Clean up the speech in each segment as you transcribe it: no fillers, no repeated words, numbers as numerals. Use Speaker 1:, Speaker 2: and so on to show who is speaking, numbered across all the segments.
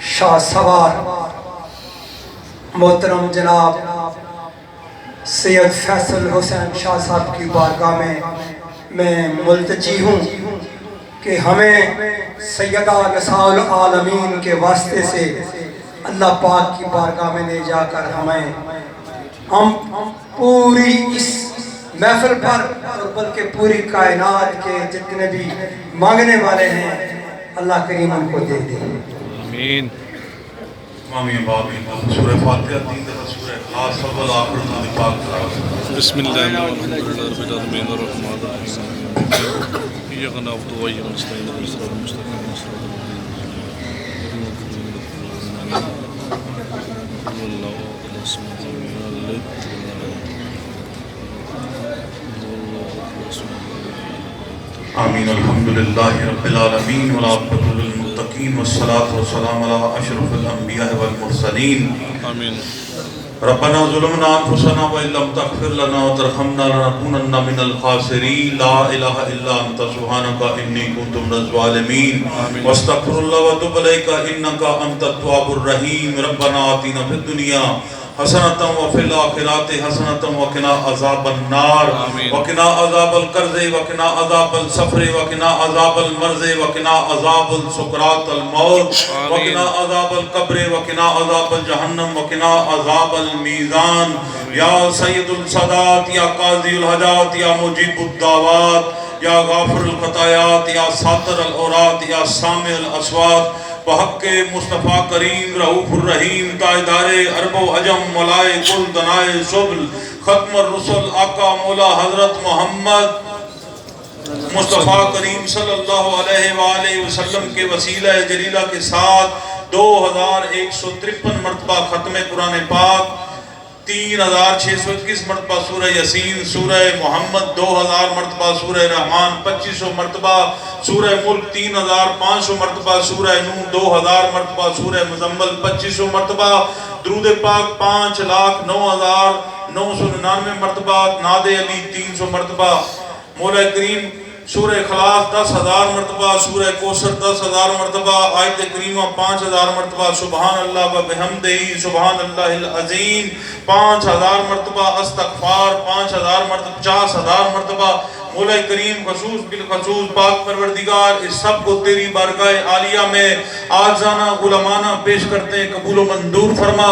Speaker 1: شاہ سوار محترم جناب سید فیصل حسین شاہ صاحب کی بارگاہ میں ملتجی ہوں کہ ہمیں سیدہ نساء العالمین کے واسطے سے اللہ پاک کی بارگاہ میں لے جا کر ہم پوری اس محفل پر اور بلکہ پوری کائنات کے جتنے بھی مانگنے والے ہیں اللہ کریم ان کو دے دے
Speaker 2: آمین
Speaker 3: آمین آمین سورہ فاتحہ 3 دفعہ سورہ اخلاص اول آخر نام پاک
Speaker 2: بسم اللہ الحمدللہ رب العالمین الرحمن الرحیم ایاک نعبد و ایاک نستعین اهدنا الصراط المستقیم صراط
Speaker 3: آمین الحمدللہ رب العالمین والعاقبۃ للمتقین والصلاة والسلام علی اشرف الانبیاء والمرسلین
Speaker 2: آمین
Speaker 3: ربنا ظلمنا انفسنا وان لم تغفر لنا وترحمنا لنكونن من الخاسرین لا الہ الا انت سبحانک انی کنت من الظالمین واستغفر اللہ واتوب الیک انک انت التواب الرحیم ربنا آتنا فی الدنیا حسنة وفي الآخرات حسنة وقنا عذاب النار وقنا عذاب القرض وقنا عذاب السفر وقنا عذاب المرض وقنا عذاب السكرات الموت وقنا عذاب القبر وقنا عذاب الجهنم وقنا عذاب الميزان یا سید السادات یا قاضی الحاجات یا مجیب الدعوات یا غافر الخطایات یا ساتر العورات یا سامع الاصوات بحق مصطفیٰ کریم رؤوف الرحیم تاجدار عرب و عجم مولائے کل دنائے شبل ختم الرسل آقا مولا حضرت محمد مصطفیٰ کریم صلی اللہ علیہ وآلہ وسلم کے وسیلہ جلیلہ کے ساتھ 2153 مرتبہ ختم قرآن پاک 3621 مرتبہ سورہ یاسین سورہ محمد 2000 مرتبہ سورہ رحمان 2500 مرتبہ سورہ ملک 3500 مرتبہ سورہ نور 2000 مرتبہ سورہ مزمل 2500 مرتبہ درود پاک 5,09,999 مرتبہ ناد علی 300 مرتبہ مولا کریم سورہ اخلاص 10,000 مرتبہ سورہ کوثر 10,000 مرتبہ آیت کریمہ 5,000 مرتبہ سبحان اللہ و بحمدہ سبحان اللہ العظیم 5,000 مرتبہ استغفار 5,000 مرتبہ 50,000 مرتبہ مولا کریم خصوص بالخصوص پاک پروردگار اس سب کو تیری بارگاہ عالیہ میں آجزانہ غلامانہ پیش کرتے ہیں قبول و منظور فرما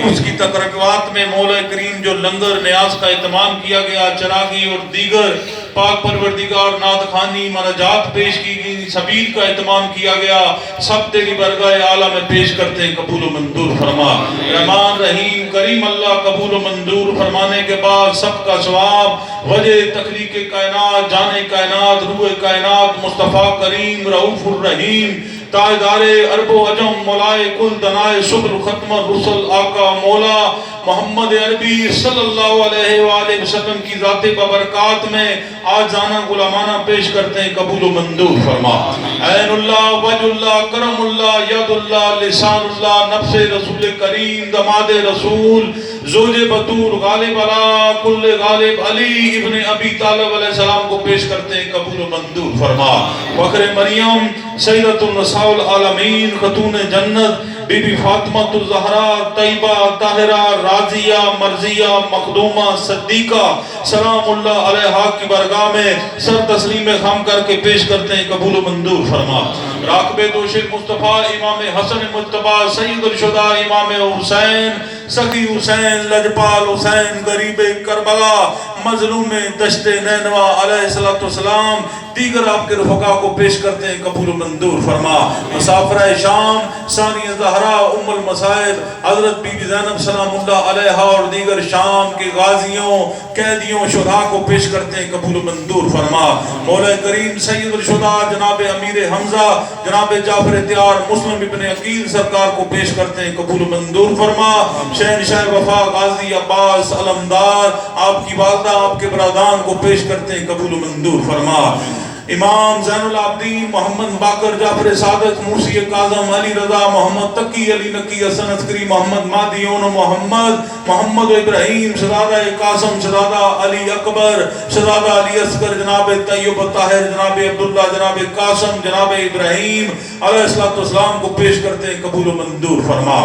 Speaker 3: اس کی تقربات میں مولا کریم جو لنگر نیاز کا اہتمام کیا گیا چراغی اور دیگر پاک پروردگار نعت خوانی مناجات پیش کی گئی سبیل کا اہتمام کیا گیا سب تیری بارگاہ اعلیٰ میں پیش کرتے ہیں قبول و منظور فرما رحمان رحیم کریم اللہ قبول و منظور فرمانے کے بعد سب کا ثواب وجہ تخلیق کائنات جان کائنات روح کائنات مصطفیٰ کریم رؤوف الرحیم تاجدار عرب و عجم مولائے کل دنائے شکر ختم الرسل آقا مولا محمد عربی صلی اللہ علیہ وآلہ وسلم کی ذات ببرکات میں آج جانا غلامانہ پیش کرتے ہیں قبول و منظور فرما عین اللہ وجہ اللہ کرم اللہ ید اللہ لسان اللہ نفس رسول کریم دماد رسول زوج بطول غالب علا کل غالب علی ابن ابی طالب علیہ السلام کو پیش کرتے ہیں قبول و منظور فرما فخر مریم سیدۃ النساء العالمین خاتون جنت بی بی فاطمہ الزہرا طیبہ طاہرہ راضیہ مرضیہ مخدومہ صدیقہ سلام اللہ علیہا کی بارگاہ میں سر تسلیم خام کر کے پیش کرتے ہیں قبول و منظور فرما راکب دوش مصطفیٰ امام حسن مجتبی سید الشہداء امام حسین سخی حسین لجپال حسین غریب کربلا مظلوم دشت نینوا علیہ السلام دیگر آپ کے رفقا کو پیش کرتے ہیں قبول و منظور فرما مسافرہ شام ثانی زہرا ام المصائب حضرت بی بی زینب سلام اللہ علیہا اور دیگر شام کے غازیوں قیدیوں شہداء کو پیش کرتے ہیں قبول و منظور فرما مولا کریم سید الشہداء جناب امیر حمزہ جناب جعفر تیار مسلم ابن عقیل سرکار کو پیش کرتے ہیں قبول و منظور فرما شہنشاہ وفا غازی عباس علمدار آپ کی والدہ آپ کے برادران کو پیش کرتے ہیں قبول و منظور فرما امام زین العابدین محمد باقر جعفر صادق موسی کاظم علی رضا محمد تقی علی نقی حسن عسکری محمد مہدی اون محمد ابراہیم شہزادہ قاسم شہزادہ علی اکبر شہزادہ علی اصغر جناب طیب الطاہر جناب عبداللہ جناب قاسم جناب ابراہیم علیہ السلام کو پیش کرتے ہیں، قبول و منظور فرما۔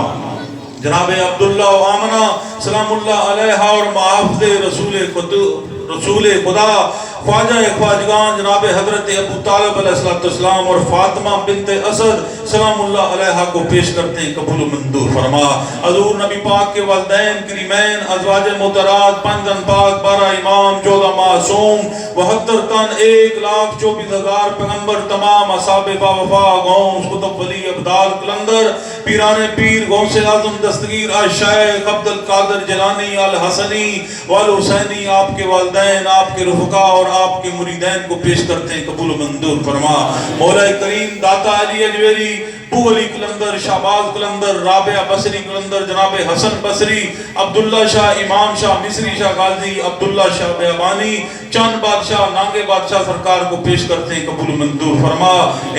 Speaker 3: جناب عبداللہ و آمنہ سلام اللہ علیہ اور محافظ رسول خدا خواجہ خواجگان جناب حضرت ابو طالب علیہ السلام اور فاطمہ بنت اسد سلام اللہ علیہ کو پیش کرتے ہیں، قبول و منظور فرما۔ حضور نبی پاک کے والدین کریمین ازواج محترات 5 زن پاک 12 امام 14 معصوم 72 تن 1,24,000 پیغمبر تمام اصحاب باوفا غوث قطب ولی ابدال قلندر پیران پیر غوث اعظم دستگیر الشیخ عبد القادر جیلانی الحسنی والحسینی آپ کے والدین آپ کے رفقا اور آپ کے مریدین کو پیش کرتے ہیں، قبول و منظور فرما۔ مولا کریم داتا علی اجویری بو علی قلندر شہباز قلندر رابعہ بصری قلندر جناب حسن بصری عبداللہ شاہ امام شاہ مصری شاہ غازی عبداللہ شاہ بیابانی چند بادشاہ نانگے بادشاہ سرکار کو پیش کرتے ہیں، قبول و منظور فرما۔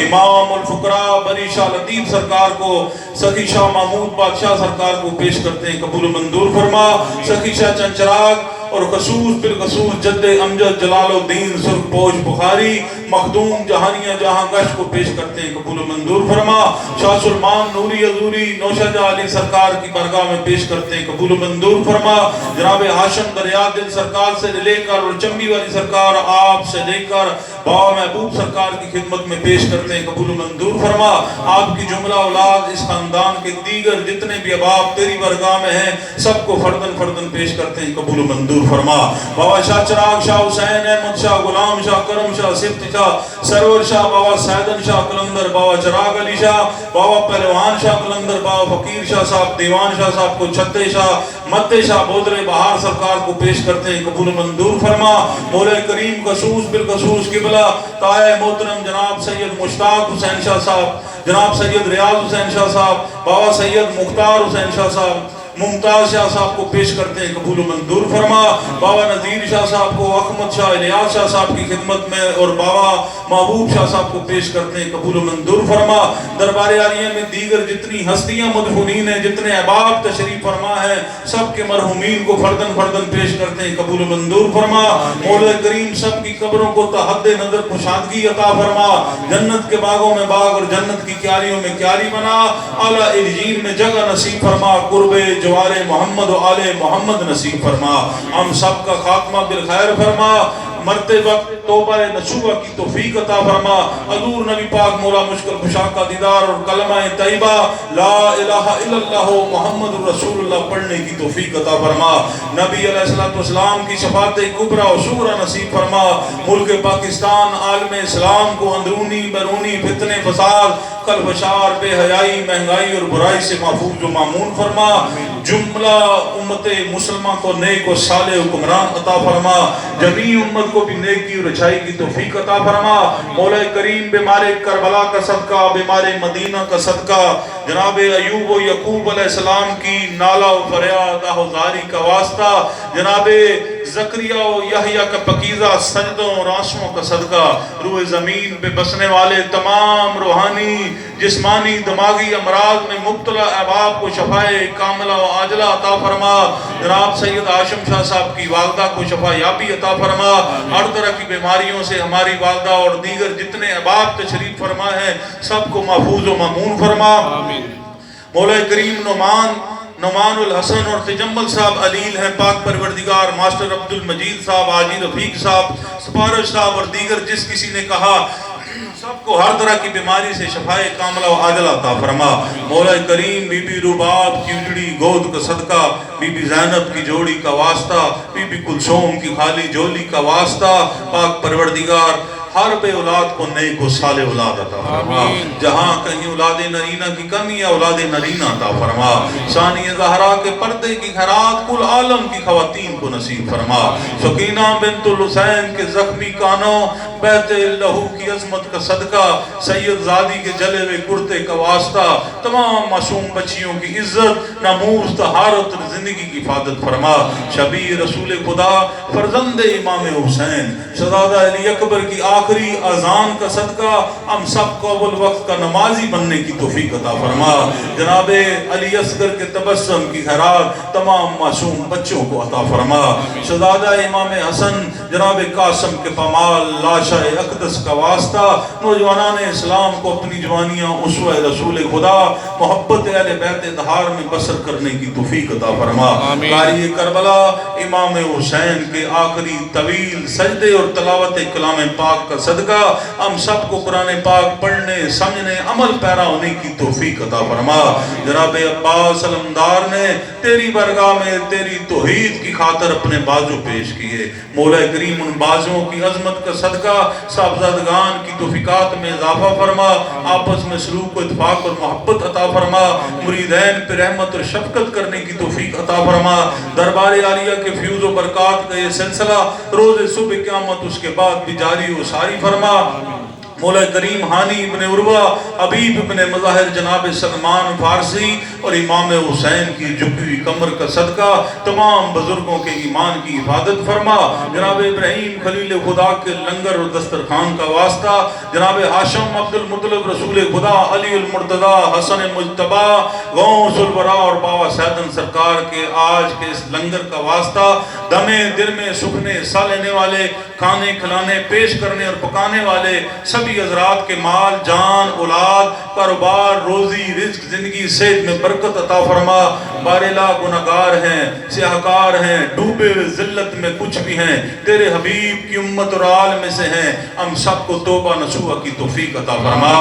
Speaker 3: امام الفقراء بری شاہ لطیف سرکار کو سخی شاہ محمود بادشاہ سرکار کو پیش کرتے ہیں، قبول و منظور فرما۔ سخی شاہ چنچراغ اور خصوص بالخصوص جد امجد جلال الدین سرخ پوش بخاری مخدوم جہانیہ جہاں گش کو پیش کرتے ہیں، قبول و منظور فرما۔ شاہ سلمان نوری حضوری نوشہ جہاں علی سرکار کی برگاہ میں پیش کرتے ہیں، قبول و منظور فرما۔ جناب ہاشم دریا دل سرکار سے لے کر اور چمبی والی سرکار آپ سے لے کر بابا محبوب سرکار کی خدمت میں پیش کرتے ہیں، قبول و منظور فرما۔ آپ کی جملہ اولاد اس خاندان کے دیگر جتنے بھی احباب تیری برگاہ میں ہیں سب کو فردن فردن پیش کرتے ہیں، قبول و منظور فرما۔ بابا شاہ چراغ شاہ حسین احمد شاہ غلام شاہ کرم شاہ صفت شاہ سرور شاہ بابا سیدن شاہ قلندر بابا چراغ علی شاہ بابا پہلوان شاہ قلندر بابا فقیر شاہ صاحب دیوان شاہ صاحب کو چھتے شاہ متے شاہ بودرے بہار سرکار کو پیش کرتے ہیں، قبول و منظور فرما۔ مولا کریم خصوص بالخصوص قبلہ تائے محترم جناب سید مشتاق حسین شاہ صاحب جناب سید ریاض حسین شاہ صاحب بابا سید مختار حسین شاہ صاحب ممتاز شاہ صاحب کو پیش کرتے ہیں، قبول و منظور فرما۔ بابا نذیر شاہ صاحب کو احمد شاہ الیاس شاہ صاحب کی خدمت میں اور بابا محبوب شاہ صاحب کو پیش کرتے ہیں، قبول و منظور فرما۔ دربار عالیہ میں دیگر جتنی ہستیاں مدفونین ہیں جتنے احباب تشریف فرما ہیں سب کے مرحومین کو فردن فردن پیش کرتے ہیں، قبول و منظور فرما۔ مولا کریم سب کی قبروں کو تحد نظر کشادگی عطا فرما، جنت کے باغوں میں باغ اور جنت کی کیاریوں میں کیاری بنا، اعلیٰ علیین میں جگہ نصیب فرما، قرب جوار محمد و آل محمد نصیب فرما، ہم سب کا خاتمہ بالخیر فرما، مرتے وقت توبہ نصوبہ کی توفیق عطا فرما۔ حضور نبی پاک مولا مشکل کشا کا دیدار اور کلمہ طیبہ لا الہ الا اللہ محمد رسول اللہ پڑھنے کی توفیق عطا فرما۔ نبی علیہ السلام کی شفاعت کبریٰ و صغریٰ نصیب فرما۔ ملک پاکستان عالم اسلام کو اندرونی بیرونی فتنے فساد کلفشار بے حیائی مہنگائی اور برائی سے محفوظ و مامون فرما۔ جملہ امت مسلمہ کو نیک و صالح حکمران عطا فرما، جمیع امت کو بھی نیکی اور اچھائی کی توفیق عطا فرما۔ مولا کریم بیمار کربلا کا صدقہ بیمار مدینہ کا صدقہ جناب ایوب و یعقوب علیہ السلام کی نالہ و فریاد آہوزاری کا واسطہ جناب زکریا و یحییٰ کا پکیزہ سجدوں اور آنسوؤں کا صدقہ روح زمین پہ بسنے والے تمام روحانی جسمانی دماغی امراض میں مبتلا احباب کو شفائے کاملہ و عاجلہ عطا فرما۔ جناب سید ہاشم شاہ صاحب کی والدہ کو شفا یابی عطا فرما، ہر طرح کی بیماریوں سے ہماری والدہ اور دیگر جتنے احباب تشریف فرما ہیں سب کو محفوظ و مامون فرما۔ مولا کریم نعمان الحسن اور تجمل صاحب علیل ہیں، پاک پروردگار ماسٹر عبد المجید صاحب حاجی رفیق صاحب سپارش صاحب اور دیگر جس کسی نے کہا سب کو ہر طرح کی بیماری سے شفائے کاملہ و عاجلہ عطا فرما۔ مولا کریم بی بی رباب کی اجڑی گود کا صدقہ بی بی زینب کی جوڑی کا واسطہ بی بی کلثوم کی خالی جولی کا واسطہ پاک پروردگار ہر بے اولاد کو نیک و صالح اولاد عطا فرما، جہاں کہیں اولاد نرینہ کی کمی ہے اولاد نرینہ عطا فرما، ثانی زہرا کے پردے کی خیرات کل عالم کی خواتین کو نصیب فرما، سکینہ بنت الحسین کے زخمی کانوں بیت لہو کی عظمت کا صدقہ سید زادی کے جلے ہوئے کرتے کا واسطہ تمام معصوم بچیوں کی عزت ناموس طہارت زندگی کی حفاظت فرما، شبیر رسول خدا فرزند امام حسین شہزادہ علی اکبر کی آخر آخری اذان کا صدقہ ہم سب کو اول وقت کا نمازی بننے کی توفیق عطا فرما۔ جناب علی اصغر کے تبسم کی خیرات تمام معصوم بچوں کو عطا فرما۔ شہزادہ امام حسن جناب قاسم کے پامال لاشا اقدس کا واسطہ نوجوانان اسلام کو اپنی جوانیاں اسوہ رسول خدا محبت اہل بیت اطہار میں بسر کرنے کی توفیق عطا فرما۔ قاری کربلا امام حسین کے آخری طویل سجدے اور تلاوت کلام پاک کا صدقہ ہم سب کو قرآن پاک پڑھنے سمجھنے عمل پیرا ہونے کی توفیق عطا فرما۔ جناب عباس علمدار نے تیری برگاہ میں تیری توحید کی خاطر اپنے بازو پیش کیے، مولا کریم ان بازوں کی عظمت کا صدقہ صاحبزادگان کی توفیقات میں اضافہ فرما، آپس میں سلوک و اتفاق اور محبت عطا فرما، مریدین پر رحمت اور شفقت کرنے کی توفیق عطا فرما۔ دربار عالیہ کے فیوز و برکات کا یہ سلسلہ روز صبح قیامت اس کے بعد بھی جاری و ساری فرما۔ مولا کریم ہانی ابن عروہ حبیب ابن مظاہر جناب سلمان فارسی اور امام حسین کی جھکی ہوئی کمر کا صدقہ تمام بزرگوں کے ایمان کی حفاظت فرما۔ جناب ابراہیم خلیل خدا کے لنگر اور دسترخوان کا واسطہ، جناب ہاشم عبد المطلب رسول خدا علی المرتضی حسن مجتبی غوث الورا اور بابا سیدن سرکار کے آج کے اس لنگر کا واسطہ، دمے دل میں سکھنے سا لینے والے، کھانے کھلانے پیش کرنے اور پکانے والے سبھی حضرات کے مال جان اولاد کاروبار روزی رزق زندگی صحت میں برکت عطا فرما۔ بارلا گناہگار ہیں سیاہکار ہیں ڈوبے ہوئے ذلت میں کچھ بھی ہیں، تیرے حبیب کی امت اور آل میں سے ہیں، ہم سب کو توبہ نصوح کی توفیق عطا فرما۔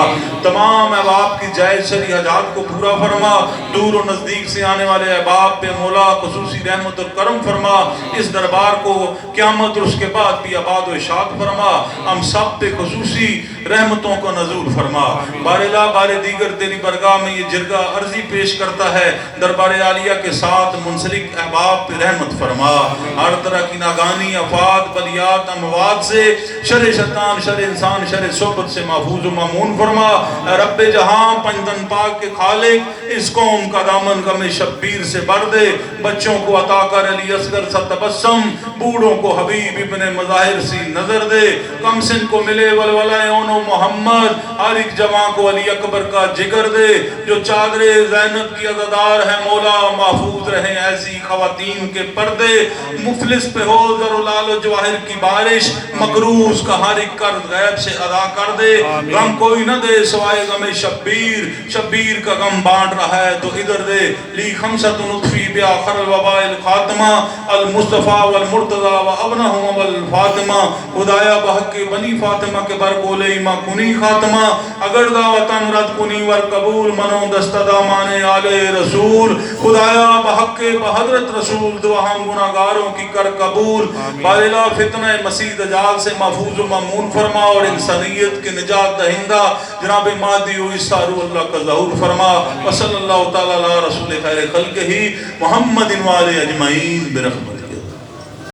Speaker 3: تمام احباب کی جائز شرعی حاجات کو پورا فرما، دور و نزدیک سے آنے والے احباب پہ مولا خصوصی رحمت اور کرم فرما، اس دربار کو قیامت اور اس کے بعد بھی آباد و اشاد فرما، ہم سب پہ خصوصی رحمتوں کو نزول فرما۔ بارلا بار دیگر تیری برگاہ میں یہ جرگہ عرضی پیش کرتا ہے، دربار عالیہ کے ساتھ منسلک احباب پہ رحمت فرما، ہر طرح کی ناگانی آفات بلیات اموات سے، شر شیطان شر انسان شر صحبت سے محفوظ و مامون فرما۔ اے رب جہاں پنجتن پاک کے خالق اس قوم کا دامن غم شبیر سے بھر دے، بچوں کو عطا کر علی اصغر سا تبسم، بوڑھوں کو حبیب ابن مظاہر سی نظر دے، کم سن کو ملے ولولہ اون و محمد، ہر ایک جوان کو علی اکبر کا جگر دے، جو چادر زینب کی عزادار ہے مولا محفوظ رہیں ایسی خواتین کے پردے، مفلس پہ ہو زر و لال و جواہر کی بارش، مقروض کا ہر ایک قرض غیب سے ادا کر دے، غم کوئی نہ دے سوائے غم شبیر، شبیر کا غم بانٹ رہا ہے تو ادھر دے، لی خمسۃ نطفی بآخر الوباء الخاتمہ المصطفیٰ والمرتضی وابنہم والفاطمہ، خدایا بحق بنی فاطمہ کے بر بولے ایمہ کنی خاتمہ، اگر دعوتاً رد کنی ور قبول منو دست دامان آل رسول، خدایا بحق بحضرت رسول دعا ہم گناہگاروں کی کر قبول، بارلا فتنہ مسیح دجال سے محفوظ و مامون فرما اور انسانیت کے نجات دہندہ جناب مہدی و عیسیٰ روح اللہ کا ظہور فرما، وصلی اللہ تعالی علی رسول خیر خلقہ محمد و آلہ اجمعین برحمتہ۔